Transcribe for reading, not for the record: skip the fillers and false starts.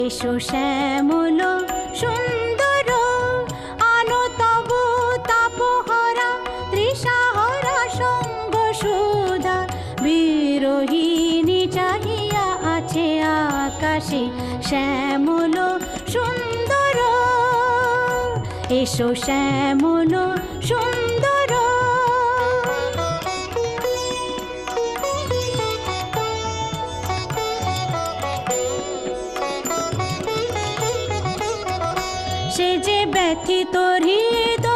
এসো শ্যামল সুন্দর আনো তব তাপহরা তৃষাহরা সঙ্গ সুধা বিরোহিণী চাহিয়া আছে আকাশে শ্যামল সুন্দর এসো শ্যামল সুন্দর সে যে ব্যথিত হৃদয়